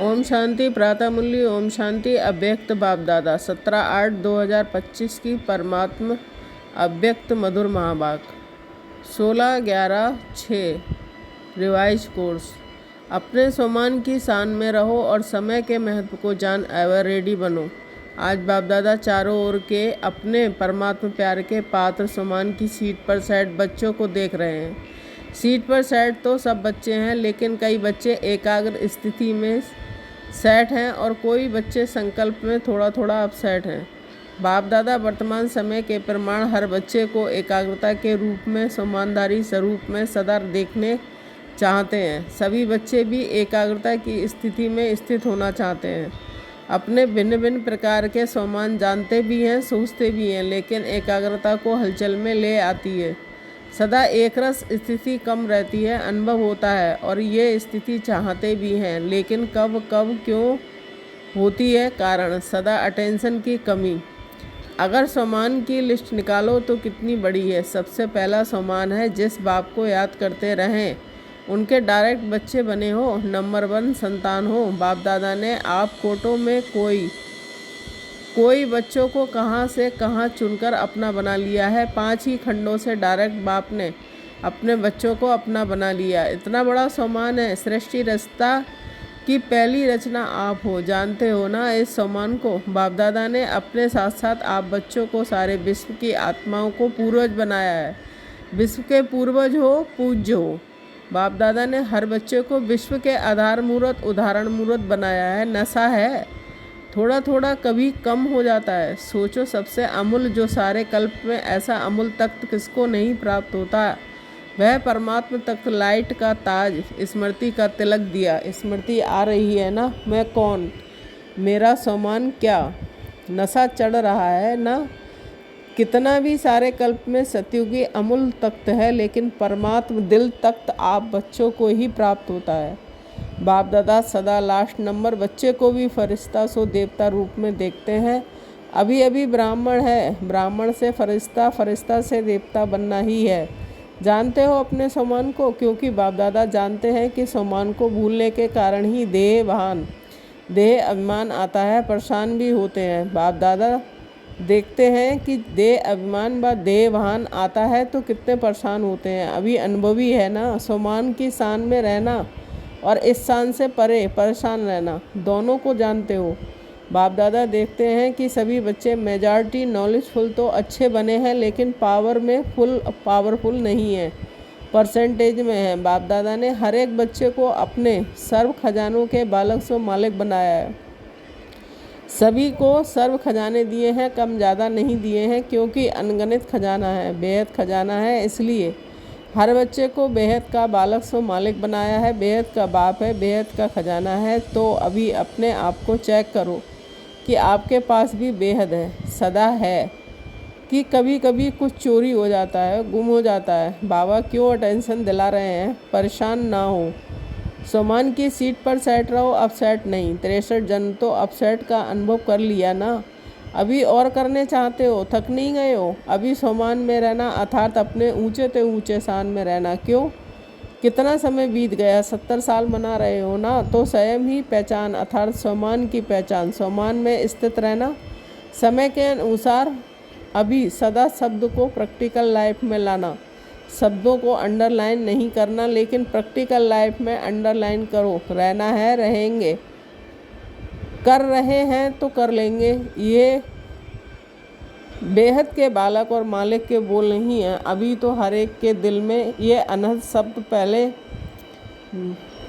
ओम शांति प्रातः मूल्य। ओम शांति। अव्यक्त बाप दादा 17/8/2025 की परमात्म अव्यक्त मधुर महावाक 16/11/6 रिवाइज कोर्स। अपने सम्मान की शान में रहो और समय के महत्व को जान एवर रेडी बनो। आज बाप दादा चारों ओर के अपने परमात्मा प्यार के पात्र सम्मान की सीट पर सेट बच्चों को देख रहे हैं। सीट पर सेट तो सब बच्चे हैं, लेकिन कई बच्चे एकाग्र स्थिति में सेट हैं और कोई बच्चे संकल्प में थोड़ा थोड़ा अपसेट हैं। बाप दादा वर्तमान समय के प्रमाण हर बच्चे को एकाग्रता के रूप में सम्मानधारी स्वरूप में सदा देखने चाहते हैं। सभी बच्चे भी एकाग्रता की स्थिति में स्थित होना चाहते हैं। अपने भिन्न भिन्न प्रकार के सम्मान जानते भी हैं, सोचते भी हैं, लेकिन एकाग्रता को हलचल में ले आती है। सदा एक रस स्थिति कम रहती है, अनुभव होता है और ये स्थिति चाहते भी हैं, लेकिन कब कब क्यों होती है? कारण सदा अटेंशन की कमी। अगर सम्मान की लिस्ट निकालो तो कितनी बड़ी है। सबसे पहला सम्मान है जिस बाप को याद करते रहें, उनके डायरेक्ट बच्चे बने हो, नंबर 1 संतान हो। बाप दादा ने आप कोटों में कोई बच्चों को कहाँ से कहाँ चुनकर अपना बना लिया है। 5 ही खंडों से डायरेक्ट बाप ने अपने बच्चों को अपना बना लिया। इतना बड़ा सम्मान है। सृष्टि रचना की पहली रचना आप हो, जानते हो ना इस सम्मान को। बाप दादा ने अपने साथ साथ आप बच्चों को सारे विश्व की आत्माओं को पूर्वज बनाया है। विश्व के पूर्वज हो, पूज्य हो। बाप दादा ने हर बच्चे को विश्व के आधार मूर्त उदाहरण मूर्त बनाया है। नशा है, थोड़ा थोड़ा कभी कम हो जाता है। सोचो, सबसे अमूल्य जो सारे कल्प में ऐसा अमूल्य तख्त किसको नहीं प्राप्त होता? वह परमात्मा तख्त, लाइट का ताज, स्मृति का तिलक दिया। स्मृति आ रही है ना, मैं कौन, मेरा सम्मान क्या? नशा चढ़ रहा है ना। कितना भी सारे कल्प में सत्युगी अमूल्य तख्त है, लेकिन परमात्मा दिल तख्त आप बच्चों को ही प्राप्त होता है। बाप दादा सदा लास्ट नंबर बच्चे को भी फरिश्ता सो देवता रूप में देखते हैं। अभी अभी ब्राह्मण है, ब्राह्मण से फरिश्ता, फरिश्ता से देवता बनना ही है। जानते हो अपने सम्मान को, क्योंकि बाप दादा जानते हैं कि सम्मान को भूलने के कारण ही देह अभिमान आता है, परेशान भी होते हैं। बाप दादा देखते हैं कि देह अभिमान व देह वाहन आता है तो कितने परेशान होते हैं। अभी अनुभवी है ना, सम्मान की शान में रहना और इस शान से परे परेशान रहना, दोनों को जानते हो। बाप दादा देखते हैं कि सभी बच्चे मेजॉरिटी नॉलेजफुल तो अच्छे बने हैं, लेकिन पावर में पावरफुल नहीं है, परसेंटेज में है। बाप दादा ने हर एक बच्चे को अपने सर्व खजानों के बालक से मालिक बनाया है। सभी को सर्व खजाने दिए हैं, कम ज़्यादा नहीं दिए हैं, क्योंकि अनगिनत खजाना है, बेहद खजाना है। इसलिए हर बच्चे को बेहद का बालक से मालिक बनाया है, बेहद का बाप है, बेहद का खजाना है। तो अभी अपने आप को चेक करो कि आपके पास भी बेहद है, सदा है कि कभी कभी कुछ चोरी हो जाता है, गुम हो जाता है। बाबा क्यों अटेंशन दिला रहे हैं? परेशान ना हो, सम्मान की सीट पर सेट रहो, अपसेट नहीं। 63 जन्म तो अपसेट का अनुभव कर लिया ना, अभी और करने चाहते हो? थक नहीं गए हो? अभी सम्मान में रहना अर्थात अपने ऊंचे ते ऊंचे शान में रहना। क्यों? कितना समय बीत गया, 70 साल मना रहे हो ना, तो स्वयं ही पहचान अर्थात सम्मान की पहचान, सम्मान में स्थित रहना, समय के अनुसार अभी सदा शब्द को प्रैक्टिकल लाइफ में लाना। शब्दों को अंडरलाइन नहीं करना, लेकिन प्रैक्टिकल लाइफ में अंडरलाइन करो। रहना है, रहेंगे, कर रहे हैं तो कर लेंगे। ये बेहद के बालक और मालिक के बोल नहीं हैं। अभी तो हर एक के दिल में ये अनहद शब्द, पहले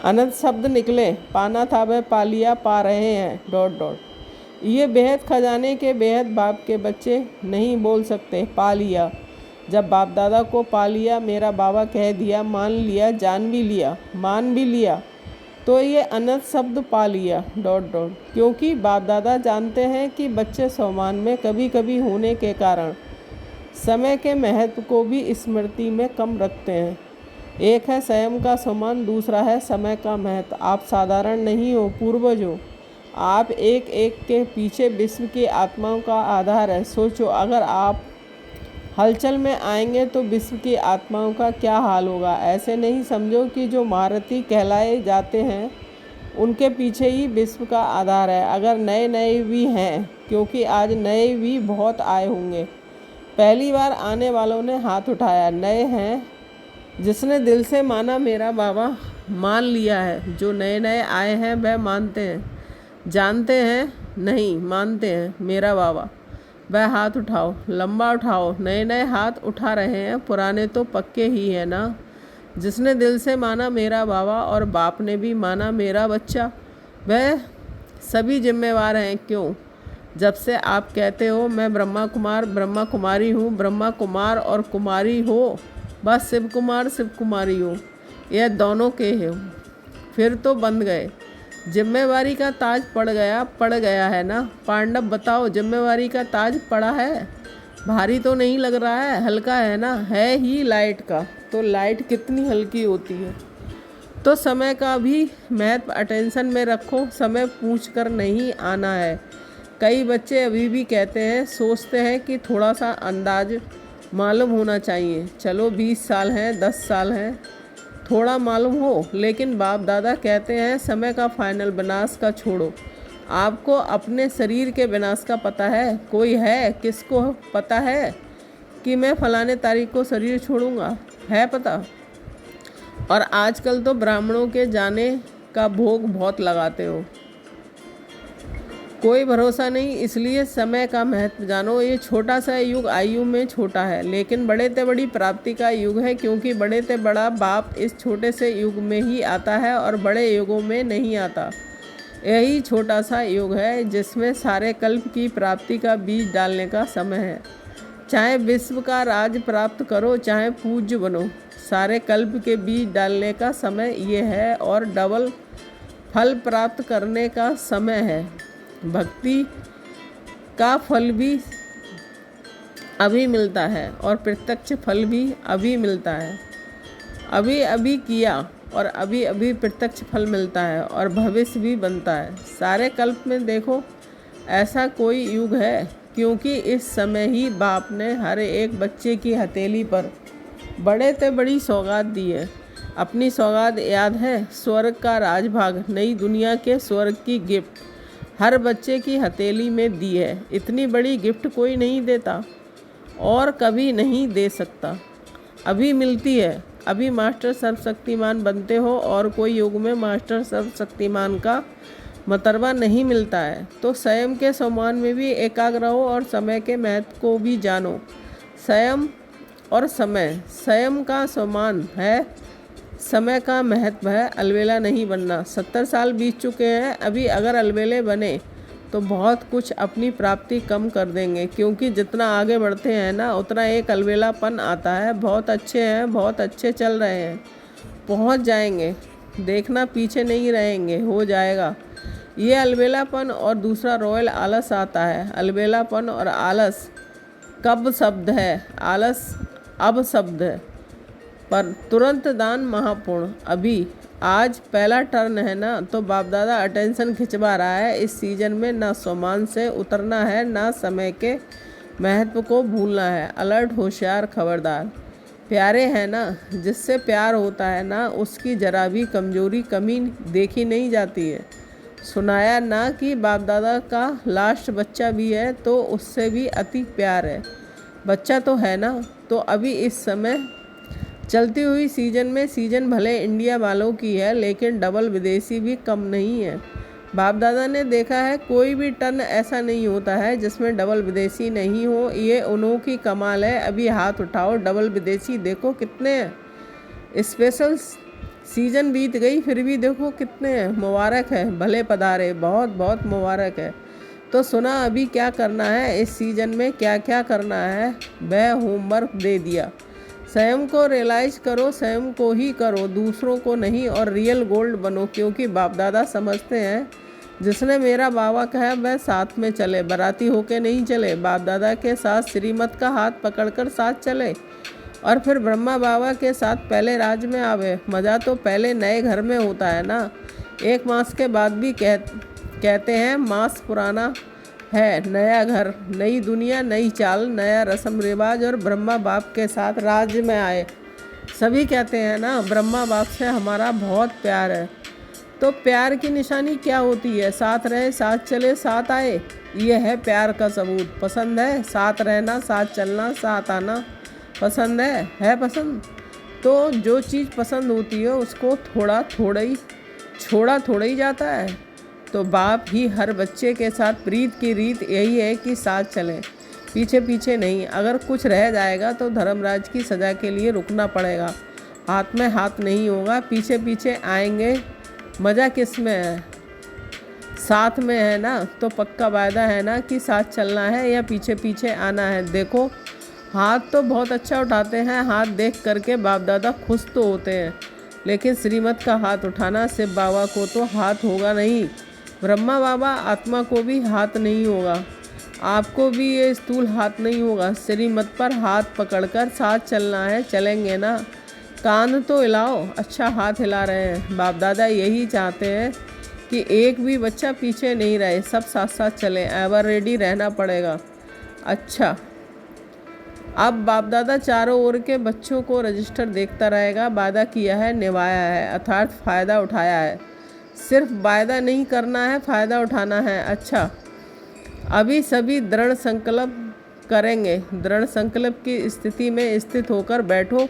अनहद शब्द निकले, पाना था वह पा लिया, पा रहे हैं ... ये बेहद खजाने के बेहद बाप के बच्चे नहीं बोल सकते पा लिया। जब बाप दादा को पा लिया, मेरा बाबा कह दिया, मान लिया, जान भी लिया, मान भी लिया, तो ये अनंत शब्द पा लिया ... क्योंकि बाप दादा जानते हैं कि बच्चे सम्मान में कभी कभी होने के कारण समय के महत्व को भी स्मृति में कम रखते हैं। एक है स्वयं का सम्मान, दूसरा है समय का महत्व। आप साधारण नहीं हो, पूर्वज हो। आप एक एक के पीछे विश्व की आत्माओं का आधार है। सोचो, अगर आप हलचल में आएंगे तो विश्व की आत्माओं का क्या हाल होगा। ऐसे नहीं समझो कि जो महारथी कहलाए जाते हैं उनके पीछे ही विश्व का आधार है। अगर नए नए भी हैं, क्योंकि आज नए भी बहुत आए होंगे। पहली बार आने वालों ने हाथ उठाया। नए हैं, जिसने दिल से माना मेरा बाबा, मान लिया है। जो नए नए आए हैं वह मानते हैं, जानते हैं नहीं मानते हैं मेरा बाबा। वह हाथ उठाओ, लंबा उठाओ। नए नए हाथ उठा रहे हैं, पुराने तो पक्के ही है ना। जिसने दिल से माना मेरा बाबा और बाप ने भी माना मेरा बच्चा, वह सभी जिम्मेवार हैं। क्यों? जब से आप कहते हो मैं ब्रह्मा कुमार ब्रह्मा कुमारी हूँ, ब्रह्मा कुमार और कुमारी हो, बस शिव कुमार शिव कुमारी हो, यह दोनों के हो, फिर तो बंध गए। जिम्मेवारी का ताज पड़ गया है ना। पांडव बताओ, जिम्मेवारी का ताज पड़ा है? भारी तो नहीं लग रहा है, हल्का है ना। है ही लाइट का, तो लाइट कितनी हल्की होती है। तो समय का भी महत्व अटेंशन में रखो। समय पूछ कर नहीं आना है। कई बच्चे अभी भी कहते हैं, सोचते हैं कि थोड़ा सा अंदाज मालूम होना चाहिए। चलो 20 साल हैं, 10 साल हैं, थोड़ा मालूम हो। लेकिन बाप दादा कहते हैं समय का फाइनल विनाश का छोड़ो। आपको अपने शरीर के विनाश का पता है? कोई है किसको पता है कि मैं फलाने तारीख को शरीर छोड़ूंगा? है पता? और आजकल तो ब्राह्मणों के जाने का भोग बहुत लगाते हो, कोई भरोसा नहीं। इसलिए समय का महत्व जानो। ये छोटा सा युग आयु में छोटा है, लेकिन बड़े ते बड़ी प्राप्ति का युग है, क्योंकि बड़े ते बड़ा बाप इस छोटे से युग में ही आता है और बड़े युगों में नहीं आता। यही छोटा सा युग है जिसमें सारे कल्प की प्राप्ति का बीज डालने का समय है। चाहे विश्व का राज प्राप्त करो, चाहे पूज्य बनो, सारे कल्प के बीज डालने का समय ये है और डबल फल प्राप्त करने का समय है। भक्ति का फल भी अभी मिलता है और प्रत्यक्ष फल भी अभी मिलता है। अभी अभी किया और अभी अभी प्रत्यक्ष फल मिलता है और भविष्य भी बनता है। सारे कल्प में देखो ऐसा कोई युग है, क्योंकि इस समय ही बाप ने हर एक बच्चे की हथेली पर बड़े ते बड़ी सौगात दी है। अपनी सौगात याद है? स्वर्ग का राजभाग, नई दुनिया के स्वर्ग की गिफ्ट हर बच्चे की हथेली में दी है। इतनी बड़ी गिफ्ट कोई नहीं देता और कभी नहीं दे सकता। अभी मिलती है। अभी मास्टर सर्वशक्तिमान बनते हो और कोई युग में मास्टर सर्वशक्तिमान का मतरवा नहीं मिलता है। तो स्वयं के सम्मान में भी एकाग्र रहो और समय के महत्व को भी जानो। स्वयं और समय, स्वयं का सम्मान है, समय का महत्व है। अलबेला नहीं बनना। 70 साल बीत चुके हैं, अभी अगर अलबेले बने तो बहुत कुछ अपनी प्राप्ति कम कर देंगे, क्योंकि जितना आगे बढ़ते हैं ना उतना एक अलबेलापन आता है। बहुत अच्छे हैं, बहुत अच्छे चल रहे हैं, पहुंच जाएंगे, देखना पीछे नहीं रहेंगे, हो जाएगा। ये अलबेलापन और दूसरा रॉयल आलस आता है। अलबेलापन और आलस कब शब्द है, आलस अब शब्द है, पर तुरंत दान महापुण्य। अभी आज पहला टर्न है ना, तो बाप दादा अटेंशन खिंचवा रहा है। इस सीजन में ना सम्मान से उतरना है, ना समय के महत्व को भूलना है। अलर्ट, होशियार, खबरदार। प्यारे हैं ना, जिससे प्यार होता है ना, उसकी जरा भी कमजोरी कमी देखी नहीं जाती है। सुनाया ना कि बाप दादा का लास्ट बच्चा भी है तो उससे भी अति प्यार है। बच्चा तो है ना। तो अभी इस समय चलती हुई सीजन में, सीजन भले इंडिया वालों की है, लेकिन डबल विदेशी भी कम नहीं है। बाप दादा ने देखा है कोई भी टर्न ऐसा नहीं होता है जिसमें डबल विदेशी नहीं हो। ये उन्हों की कमाल है। अभी हाथ उठाओ, डबल विदेशी देखो कितने हैं। स्पेशल सीजन बीत गई फिर भी देखो कितने हैं। मुबारक है, भले पधारे, बहुत बहुत मुबारक है। तो सुना अभी क्या करना है, इस सीजन में क्या क्या करना है, वह होमवर्क दे दिया। स्वयं को रियलाइज करो, स्वयं को ही करो, दूसरों को नहीं, और रियल गोल्ड बनो। क्योंकि बाप दादा समझते हैं जिसने मेरा बाबा कहा वह साथ में चले, बाराती होके नहीं चले। बाप दादा के साथ श्रीमत का हाथ पकड़कर साथ चले और फिर ब्रह्मा बाबा के साथ पहले राज में आवे। मज़ा तो पहले नए घर में होता है ना। 1 मास के बाद भी कहते हैं मास पुराना है, नया घर, नई दुनिया, नई चाल, नया रस्म रिवाज, और ब्रह्मा बाप के साथ राज्य में आए। सभी कहते हैं ना ब्रह्मा बाप से हमारा बहुत प्यार है। तो प्यार की निशानी क्या होती है? साथ रहे, साथ चले, साथ आए। ये है प्यार का सबूत। पसंद है साथ रहना, साथ चलना, साथ आना? पसंद है पसंद? तो जो चीज़ पसंद होती है उसको छोड़ा थोड़ा ही जाता है। तो बाप ही हर बच्चे के साथ प्रीत की रीत यही है कि साथ चलें, पीछे पीछे नहीं। अगर कुछ रह जाएगा तो धर्मराज की सज़ा के लिए रुकना पड़ेगा। हाथ में हाथ नहीं होगा, पीछे पीछे आएंगे। मज़ा किस में है? साथ में है ना, तो पक्का वायदा है ना कि साथ चलना है या पीछे पीछे आना है। देखो हाथ तो बहुत अच्छा उठाते हैं, हाथ देख करके बाप दादा खुश तो होते हैं, लेकिन श्रीमत का हाथ उठाना शिव बाबा को तो हाथ होगा नहीं, ब्रह्मा बाबा आत्मा को भी हाथ नहीं होगा, आपको भी ये स्थूल हाथ नहीं होगा। श्रीमत पर हाथ पकड़कर साथ चलना है, चलेंगे ना? कान तो हिलाओ, अच्छा हाथ हिला रहे हैं। बाप दादा यही चाहते हैं कि एक भी बच्चा पीछे नहीं रहे, सब साथ साथ चलें, एवर रेडी रहना पड़ेगा। अच्छा, अब बाप दादा चारों ओर के बच्चों को रजिस्टर देखता रहेगा। वादा किया है, निभाया है, अर्थात फ़ायदा उठाया है। सिर्फ वायदा नहीं करना है, फ़ायदा उठाना है। अच्छा, अभी सभी दृढ़ संकल्प करेंगे। दृढ़ संकल्प की स्थिति में स्थित होकर बैठो।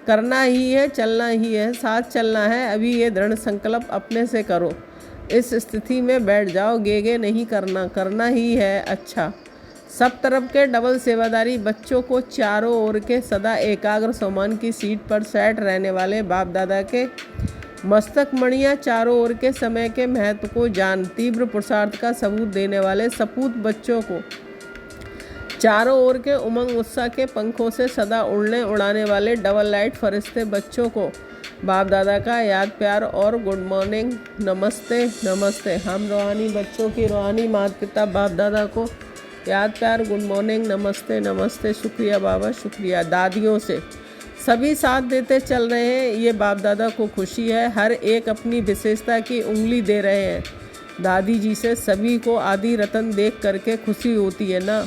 करना ही है, चलना ही है, साथ चलना है। अभी ये दृढ़ संकल्प अपने से करो। इस स्थिति में बैठ जाओ, गेगे नहीं करना ही है। अच्छा, सब तरफ के डबल सेवादारी बच्चों को चारों ओर के सदा एकाग्र सोमान की सीट पर सेट रहने वाले बाप दादा के मस्तक मणियाँ चारों ओर के समय के महत्व को जान तीव्र पुरुषार्थ का सबूत देने वाले सपूत बच्चों को चारों ओर के उमंग उत्साह के पंखों से सदा उड़ाने वाले डबल लाइट फरिश्ते बच्चों को बाप दादा का याद प्यार और गुड मॉर्निंग, नमस्ते नमस्ते। हम रूहानी बच्चों की रूहानी माता पिता बाप दादा को याद प्यार, गुड मॉर्निंग, नमस्ते नमस्ते, शुक्रिया बाबा शुक्रिया। दादियों से सभी साथ देते चल रहे हैं, ये बाप दादा को खुशी है। हर एक अपनी विशेषता की उंगली दे रहे हैं। दादी जी से सभी को आदि रतन देख करके खुशी होती है ना।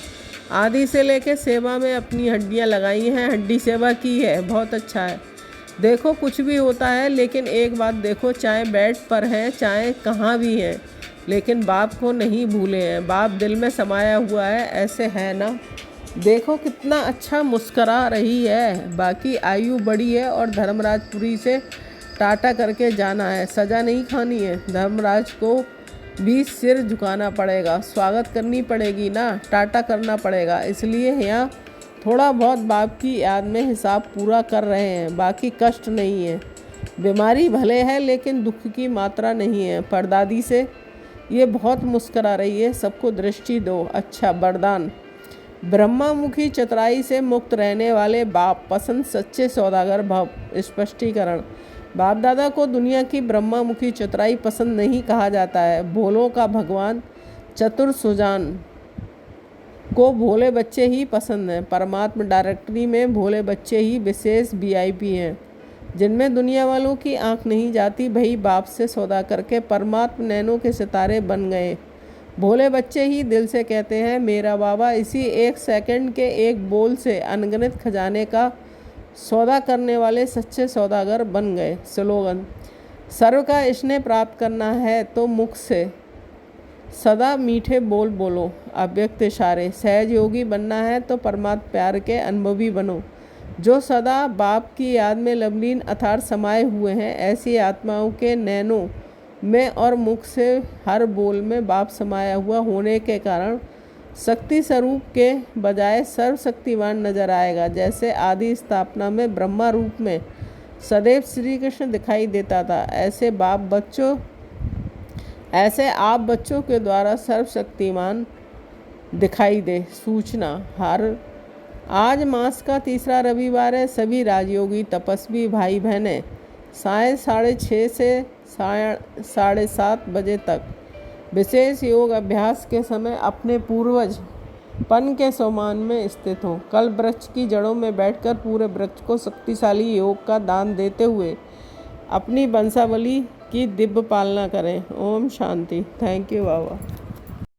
आदि से लेके सेवा में अपनी हड्डियां लगाई हैं, हड्डी सेवा की है, बहुत अच्छा है। देखो कुछ भी होता है, लेकिन एक बात देखो, चाहे बेड पर हैं चाहे कहाँ भी हैं, लेकिन बाप को नहीं भूले हैं। बाप दिल में समाया हुआ है, ऐसे है ना। देखो कितना अच्छा मुस्करा रही है। बाकी आयु बड़ी है और धर्मराजपुरी से टाटा करके जाना है, सज़ा नहीं खानी है। धर्मराज को भी सिर झुकाना पड़ेगा, स्वागत करनी पड़ेगी ना, टाटा करना पड़ेगा। इसलिए यहाँ थोड़ा बहुत बाप की याद में हिसाब पूरा कर रहे हैं। बाकी कष्ट नहीं है, बीमारी भले है लेकिन दुख की मात्रा नहीं है। परदादी से ये बहुत मुस्करा रही है, सबको दृष्टि दो। अच्छा, वरदान ब्रह्मामुखी चतुराई से मुक्त रहने वाले बाप पसंद सच्चे सौदागर भव। स्पष्टीकरण, बाप दादा को दुनिया की ब्रह्मामुखी चतुराई पसंद नहीं कहा जाता है। भोलों का भगवान चतुर सुजान को भोले बच्चे ही पसंद हैं। परमात्मा डायरेक्टरी में भोले बच्चे ही विशेष VIP हैं, जिनमें दुनिया वालों की आंख नहीं जाती। भाई बाप से सौदा करके परमात्मा नैनों के सितारे बन गए। भोले बच्चे ही दिल से कहते हैं मेरा बाबा। इसी एक सेकंड के एक बोल से अनगिनत खजाने का सौदा करने वाले सच्चे सौदागर बन गए। स्लोगन, सर्व का स्नेह प्राप्त करना है तो मुख से सदा मीठे बोल बोलो। अव्यक्त इशारे, सहज योगी बनना है तो परमात्मा प्यार के अनुभवी बनो। जो सदा बाप की याद में लवलीन अथार समाये हुए हैं, ऐसी आत्माओं के नैनों में और मुख से हर बोल में बाप समाया हुआ होने के कारण शक्ति स्वरूप के बजाय सर्वशक्तिमान नजर आएगा। जैसे आदि स्थापना में ब्रह्मा रूप में सदैव श्री कृष्ण दिखाई देता था, ऐसे आप बच्चों के द्वारा सर्वशक्तिमान दिखाई दे। सूचना, आज मास का तीसरा रविवार है। सभी राजयोगी तपस्वी भाई बहनें साय 6:30 से 7:30 बजे तक विशेष योग अभ्यास के समय अपने पूर्वज पन के सोमान में स्थित हों। कल वृक्ष की जड़ों में बैठकर पूरे वृक्ष को शक्तिशाली योग का दान देते हुए अपनी वंशावली की दिव्य पालना करें। ओम शांति। Thank you Baba.